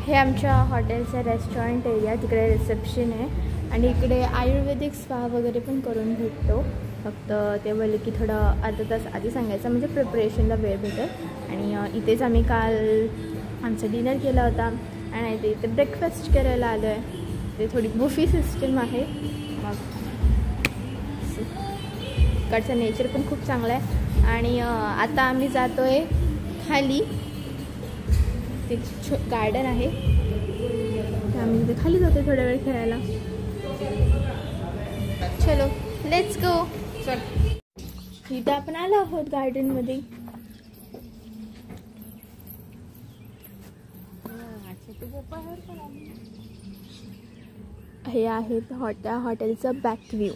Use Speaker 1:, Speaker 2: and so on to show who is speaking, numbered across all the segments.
Speaker 1: हे आमच्या हॉटेलचं रेस्टॉरंट एरिया, तिकडे रिसेप्शन आहे आणि इकडे आयुर्वेदिक स्पा वगैरे पण करून भेटतो. फक्त ते बोलले की थोडं अर्धा तास आधी सांगायचं म्हणजे प्रिपरेशनला वेळ भेटेल. आणि इथेच आम्ही काल आमचा डिनर केला होता आणि इथे ब्रेकफास्ट करायला आलो आहे. ते थोडी बुफी सिस्टम आहे. मग इकडचं नेचर पण खूप चांगलं आहे. आणि आता आम्ही जातो आहे खाली, ते गार्डन आहे, आम्ही तिथे खाली जातो थोड्या वेळ खेळायला. चलो लेट्स गो. चल, इथं आपण आलो आहोत गार्डनमध्ये. हे आहे त्या हॉटेलचं बॅक व्ह्यू.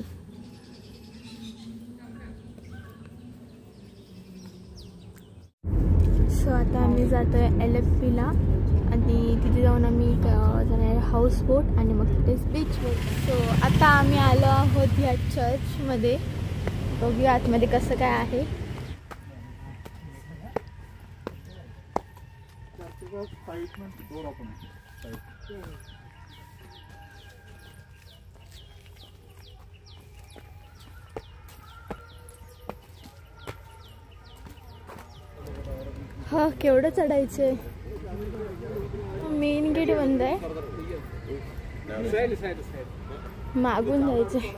Speaker 1: सो आता आम्ही जातो आहे LFPला आणि तिथे जाऊन आम्ही जाणार आहे हाऊस बोट आणि मग तिथेच बीचवर. सो आता आम्ही आलो आहोत ह्या चर्चमध्ये. बघूया आतमध्ये कसं काय आहे. हा केवढं चढायचंय. मेन गेट बंद आहे, मागून जायचंय.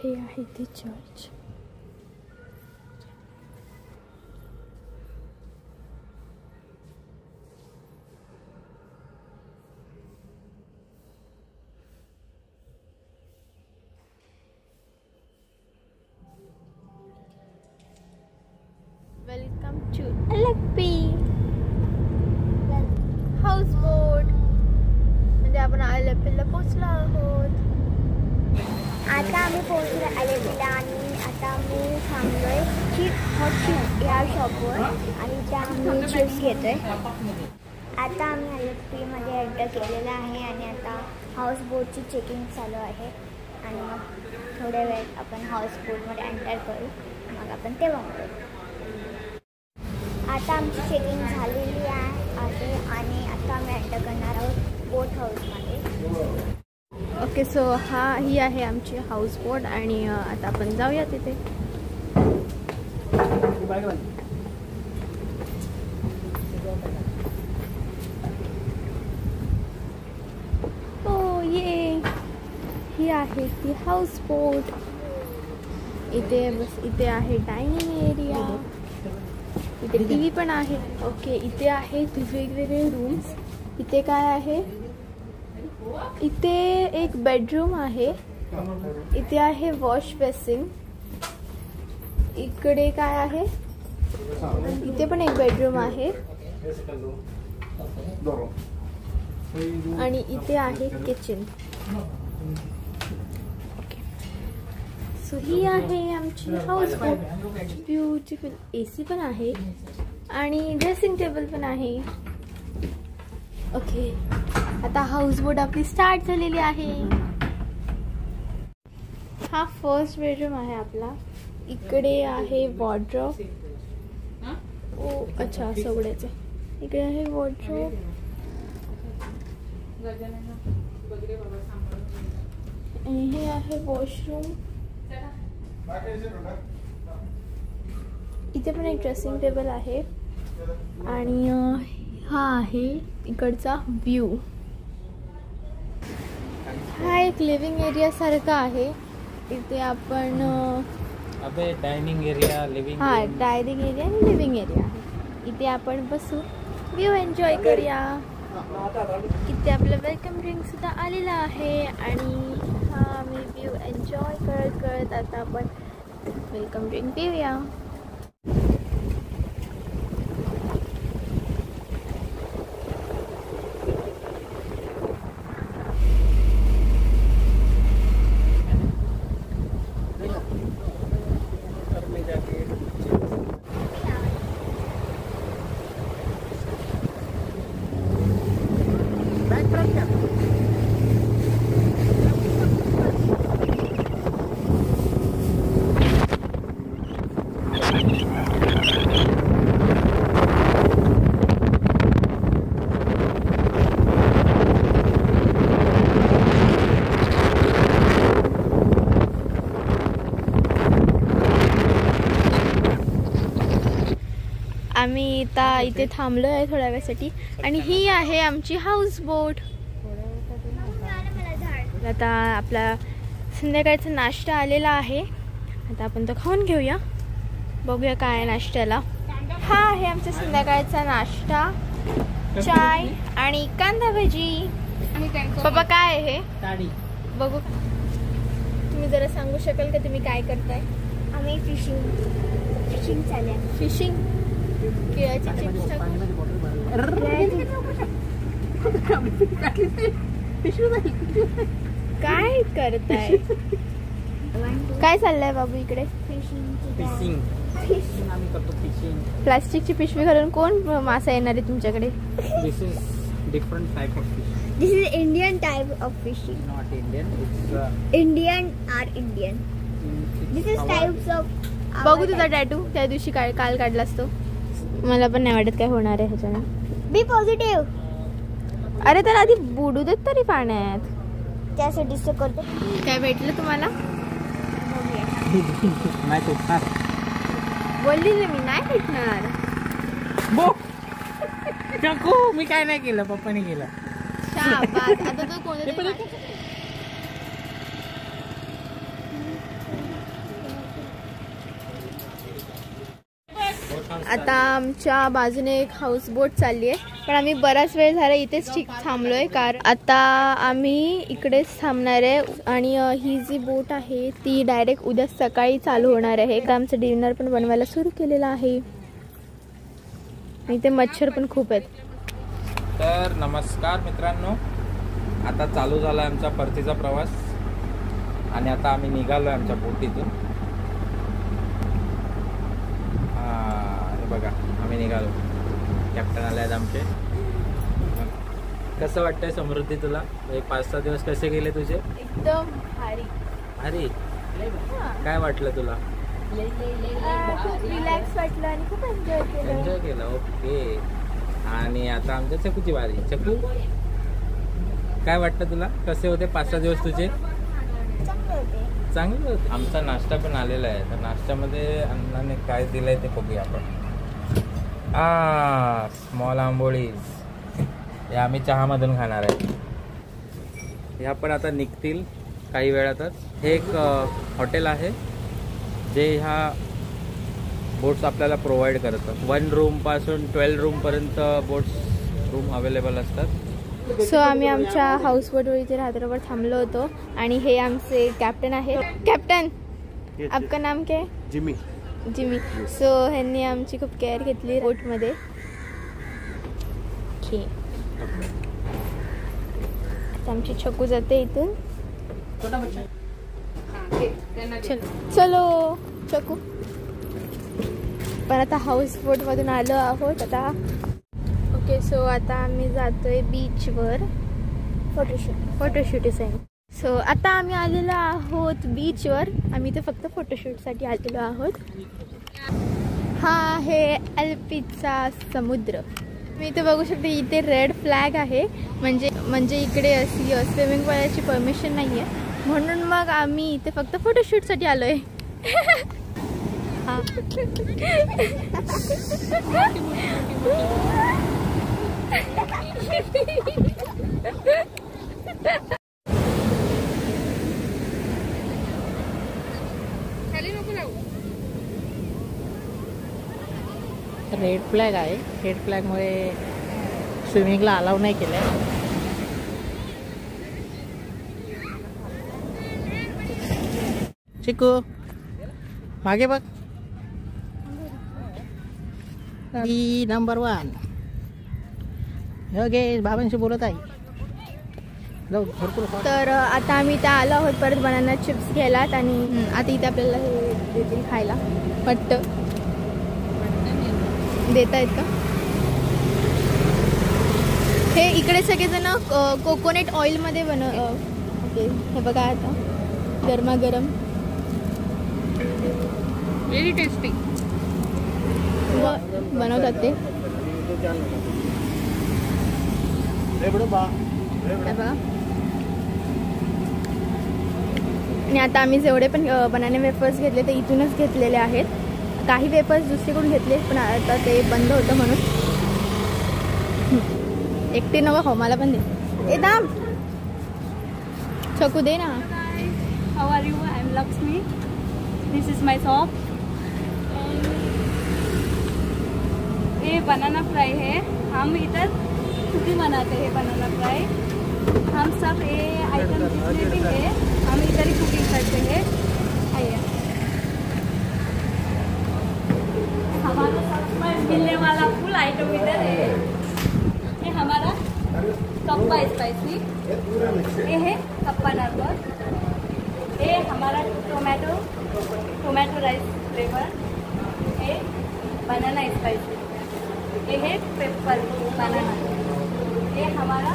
Speaker 1: हे आहे ते church. Welcome to LFP house boat. म्हणजे आपण LFPला पोचलो आहोत.
Speaker 2: आता आम्ही पोहोचलो LFPला आणि आता आम्ही थांबलोय हॉट चिप्स या शॉपवर आणि त्या आम्ही चिप्स घेतोय. आता आम्ही LFPमध्ये एंटर केलेलं आहे आणि आता हाऊस बोटची चेकिंग चालू आहे आणि मग थोड्या वेळ आपण हाऊस बोटमध्ये एंटर करू, मग आपण तेव्हा मिळू. आता आमची चेकिंग झालेली आहे आणि आता आम्ही एंटर करणार आहोत बोट हाऊसमध्ये.
Speaker 1: ओके, सो ही आहे आमची हाऊस बोट आणि आता आपण जाऊया तिथे. हो ये ही आहे ती हाऊस बोट. इथे आहे डायनिंग एरिया, इथे TV पण आहे. ओके, इथे आहे वेगवेगळे रूम्स. इथे काय आहे, इथे एक बेडरूम आहे, इथे आहे वॉश बेसिन. इकडे काय आहे, इथे पण एक बेडरूम आहे आणि इथे आहे किचन. सो ही आहे आमची हाऊस बोट. ब्युटिफुल AC पण आहे आणि ड्रेसिंग टेबल पण आहे. ओके, आता हाऊस बोट आपली स्टार्ट झालेली आहे. हा फर्स्ट बेडरूम आहे आपला. इकडे आहे वॉर्डरोब. ओ अच्छा, असं उघडायचं. इकडे आहे वॉर्डरोब. आणि हे आहे वॉशरूम. इथे पण एक ड्रेसिंग टेबल आहे आणि हा आहे इकडचा व्ह्यू. हा एक लिव्हिंग एरिया सारखा आहे. इथे आपण
Speaker 3: dining area, living,
Speaker 1: dining area आणि लिव्हिंग एरिया आहे. इथे आपण बसू, व्ह्यू एन्जॉय करूया. इथे आपलं वेलकम ड्रिंक सुद्धा आलेला आहे आणि हा आम्ही व्ह्यू एन्जॉय करत करत आता आपण वेलकम ड्रिंक पिऊया. आम्ही आता इथे थांबलो आहे थोड्या वेळासाठी आणि ही आहे आमची हाऊस बोट. आता आपला संध्याकाळचा नाश्ता आलेला आहे. आता आपण तो खाऊन घेऊया. बघूया काय आहे नाश्त्याला. हा आहे आमचा संध्याकाळचा नाश्ता. चाय आणि कांदा भजी. बाबा काय आहे हे बघू. तुम्ही जरा सांगू शकाल का तुम्ही काय करताय?
Speaker 2: आम्ही फिशिंग चालू.
Speaker 1: फिशिंग. केळ्याची चिप्स काय करताय? काय चाललंय बाबू इकडे?
Speaker 3: फिशिंग आम्ही करतो. फिशिंग.
Speaker 1: प्लास्टिकची पिशवी घालून कोण मासा येणार आहे तुमच्याकडे?
Speaker 3: This is different type of fish.
Speaker 2: This is Indian type of fishing.
Speaker 3: Not Indian. It's
Speaker 2: Indian are Indian. This is types of.
Speaker 1: बघू तुझा टॅटू त्या दिवशी काल काढलास तो. मला पण नाही वाटत काय होणार आहे ह्याच्याने.
Speaker 2: Be positive.
Speaker 1: अरे तर आधी बुडू देत तरी पाण्यात.
Speaker 2: त्यासाठी तो करतो.
Speaker 1: काय भेटलं तुम्हाला?
Speaker 3: नाही तुटणार.
Speaker 1: बोलली ना मी नाही भेटणार.
Speaker 3: नको मी काय नाही केलं. पप्पाने केलं.
Speaker 1: शाबास. आता तो कोणतरी आता आमच्या बाजूने एक हाऊस बोट चालली आहे. पण आम्ही बराच वेळ झाला इथेच थांबलोय. कारण आता आम्ही इकडेच थांबणार आहे. आणि ही जी बोट आहे ती डायरेक्ट उद्या सकाळी चालू होणार आहे. आमचं डिनर पण बनवायला सुरू केलेलं आहे. आणि ते मच्छर पण खूप आहेत.
Speaker 3: तर नमस्कार मित्रांनो, आता चालू झाला आमचा परतीचा प्रवास. आणि आता आम्ही निघालो आहे आमच्या बोटीतून. बघा आम्ही निघालो. कॅप्टन आले आहेत आमचे. कसं वाटतंय समृद्धी तुला? 5-6 दिवस कसे गेले तुझे?
Speaker 1: एकदम भारी.
Speaker 3: अरे काय वाटलं तुला?
Speaker 1: खूप रिलॅक्स वाटलं आणि खूप एन्जॉय
Speaker 3: केलं. ओके. आणि आता आमच्या चकूची वारी. चकू काय वाटतं तुला? कसे होते 5-6 दिवस तुझे? चांगले होते. आमचा नाश्ता पण आलेला आहे. तर नाश्त्यामध्ये अण्णाने काय दिलंय ते बघूया आपण. स्मॉल आंबोळीज. हे आम्ही चहामधून खाणार आहे. ह्या पण आता निघतील काही वेळातच. हे एक हॉटेल आहे जे ह्या बोट्स आपल्याला प्रोव्हाइड करतं. 1 रूम पासून 12 रूम पर्यंत बोट्स रूम अवेलेबल असतात.
Speaker 1: सो आम्ही आमच्या हाऊस बोटवर इथे रात्रभर थांबलो होतो. आणि हे आमचे कॅप्टन आहे. कॅप्टन आपका नाम क्या है?
Speaker 4: जिमी.
Speaker 1: सो ह्यांनी आमची खूप केअर घेतली बोटमध्ये. आमची छकू जाते इथून. चलो छकू. पण आता हाऊस बोट मधून आलो आहोत आता. ओके. सो आता आम्ही जातोय बीचवर फोटोशूटसाठी. सो आता आम्ही आलेलो आहोत बीचवर. आम्ही इथे फक्त फोटोशूटसाठी आलेलो आहोत. हा आहे अल्पीचा समुद्र. मी इथे बघू शकते. इथे रेड फ्लॅग आहे. म्हणजे इकडे अशी स्विमिंग पूलची परमिशन नाही आहे. म्हणून मग आम्ही इथे फक्त फोटोशूटसाठी आलोय.
Speaker 5: रेड फ्लॅग आहे. रेड फ्लॅगमुळे स्विमिंगला अलाव नाही केलं आहे. चिकू मागे बघ. नंबर 1. ओके. बाबांशी बोलत आहे.
Speaker 1: तर आता आम्ही इथे आलो आहोत परत बनाना चिप्स घ्यायला. आणि आता इथे आपल्याला हे देतील खायला. वाटतं देत आहेत का? हे इकडे सगळेजण कोकोनट ऑइलमध्ये ओके. हे बघा आता गरमागरम. Very tasty. बनवतात ते. हे बघा. आणि आता आम्ही जेवढे पण बनाना वेफर्स घेतले ते इथूनच घेतलेले आहेत. काही वेफर्स दुसरीकडून घेतले पण आता ते बंद होतं म्हणून. एकटे नवं हो मला पण दे. ए दाम चकू दे ना.
Speaker 4: How are you? I am Lakshmi. This is my shop. ये बनाना फ्राई है. हम इधर खुद ही बनाते हैं बनाना फ्राई. हम सब ये आइटम जितने भी है हम इधर ही कुकिंग करते हैं. आइए. हमारा सब मिलने वाला फुल आइटम इधर है. ये हमारा कप्पा स्पाइसी. ये है कप्पा नर्बस. ये हमारा टोमेटो राइस फ्लेवर. ये बनाना स्पाइसी. ये है पेपर बनाना. ये हमारा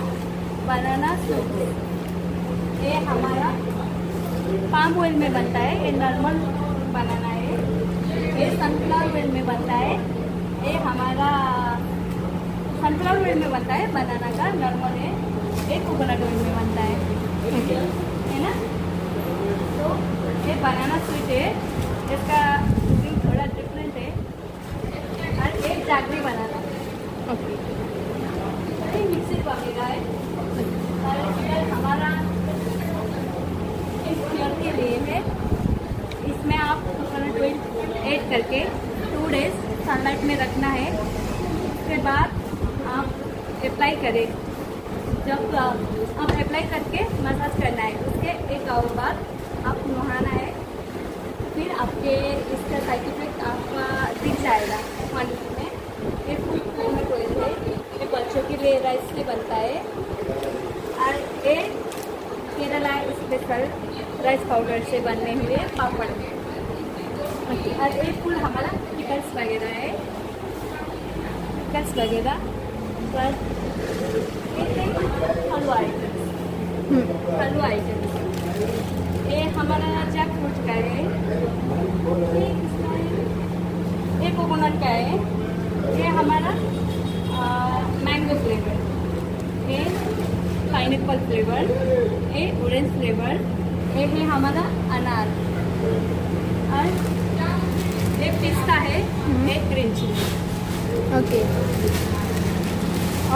Speaker 4: बनाना सूप. ये हमारा पाम ऑयल में बनता है. ये नॉर्मल बनाना है. ये सनफ्लावर ऑयल में बनता है. ये हमारा सनफ्लावर ऑयल में बनता है बनाना का नॉर्मल है. ये कोकोनट ऑयल में बनता है ना. तो ये बनाना स्वीट है. इसका कुकिंग थोड़ा डिफरेंट है. और एक जागरी बनाना. ओके. ये मिक्सर वगैरह है. और हमारा फ्लेवर के लिए है. इसमें आप कोकोनट ऑयल ऐड करके 2 डेज सनलाइट में रखना है. उसके बाद आप अप्लाई करें. जब आप अप्लाई करके मसाज करना है. उसके 1 आवर बाद आप नहाना है. फिर आपके इसका साइड इफेक्ट आपका दिख जाएगा 1 वीक में. ये फुल कोकोनट ऑयल है. ये बच्चों के लिए राइस से बनता है. और ये केरला स्पेशल राइस पाउडर से बनने हुए पापड़. और ये फुल हमारा पिकल्स वगैरह है. पिकल्स वगैरह बस. हलवा आइटम्स. ये हमारा जैक फ्रूट का है. ये कोकोनट का है. ये हमारा मैंगो फ्लेवर. ये पाइनएप्पल फ्लेवर. ये ऑरेंज फ्लेवर. ये है हमारा अनार. और ये पिस्ता है. ये ग्रीन चिली.
Speaker 1: ओके.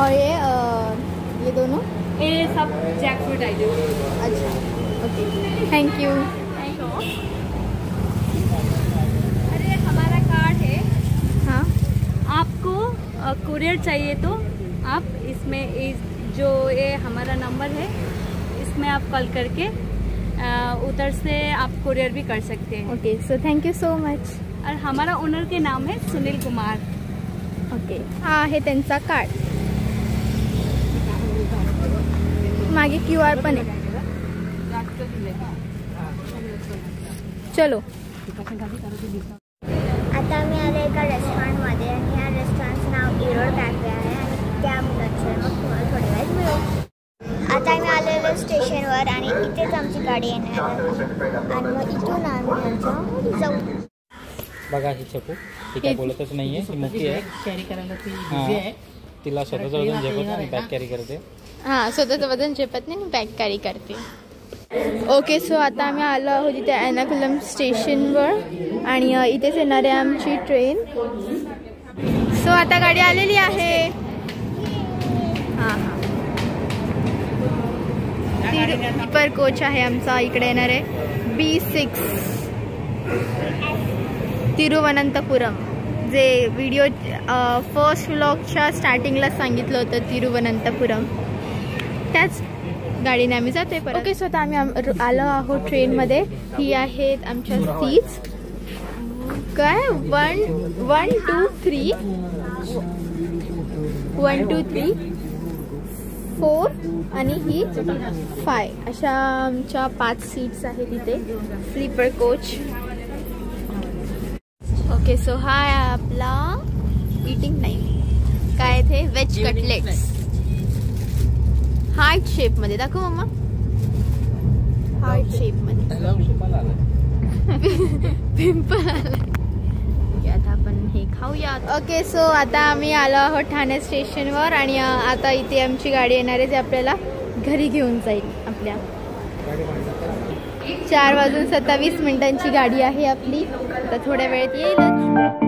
Speaker 1: और ये दोनों
Speaker 4: ये सब जैक फ्रूट आइटम.
Speaker 1: अच्छा. ओके. Thank you.
Speaker 4: अरे हमारा कार्ड है.
Speaker 1: हाँ.
Speaker 4: आपको कुरियर चाहिए तो आप इसमें जो ये हमारा नंबर है इसमें आप कॉल करके उधर से आप कुरियर भी कर सकते हैं.
Speaker 1: Okay. So thank you so much.
Speaker 4: और हमारा ओनर के नाम है सुनील कुमार.
Speaker 1: ओके. हा आहे त्यांचा कार्ड. मागे QR पण आहे. चलो.
Speaker 2: आता आम्ही आलो एका रेस्टॉरंटमध्ये आणि या रेस्टॉरंटचं नाव इरोड कॅफे आहे. आणि त्या नंतर मग तुम्हाला थोड्या वेळात मिळू. आता आम्ही आलेलो स्टेशनवर आणि इथेच आमची गाडी येणार आहे. आणि मग इथून आम्ही आमच्या जाऊ.
Speaker 3: बघा ही चकू ती काय बोलतच नाहीये. ती मुकी आहे.
Speaker 5: कॅरी करायला ती बिझी आहे.
Speaker 3: तिला स्वतःचं वजन झेपत नाही. बॅग कॅरी करते.
Speaker 1: हां. स्वतःचं वजन झेपत नाही. बॅग कॅरी करते. ओके. सो आता आम्ही आलो आहोत इथे एर्नाकुलम स्टेशनवर आणि इथेच येणार आहे आमची ट्रेन. सो आता गाडी आलेली आहे. हां हां. स्लीपर कोच आहे आमचा. इकडे येणार आहे B6 तिरुवनंतपुरम. जे व्हिडिओ फर्स्ट व्लॉगच्या स्टार्टिंगला सांगितलं होतं तिरुवनंतपुरम त्याच गाडीने आम्ही जातोय परत. ओके. सो आता आम्ही आलो आहोत ट्रेनमध्ये. ही आहेत आमच्या सीट्स. काय 1 2 3 1 2 3 4 आणि ही 5 अशा आमच्या 5 सीट्स आहेत इथे स्लीपर कोच. ओके. सो हा आहे आपला ईटिंग टाइम. काय ते वेज कटलेट्स हार्ट शेप मध्ये. दाखव मम्मा. हार्ट शेप मध्ये. पिंपल आलाय. आता आपण हे खाऊया. ओके, सो आता आम्ही आलो आहोत ठाणे स्टेशनवर आणि आता इथे आमची गाडी येणार आहे, जे आपल्याला घरी घेऊन जाईल. आपल्या 4:27 गाडी आहे आपली. आता थोड्या वेळात येईल.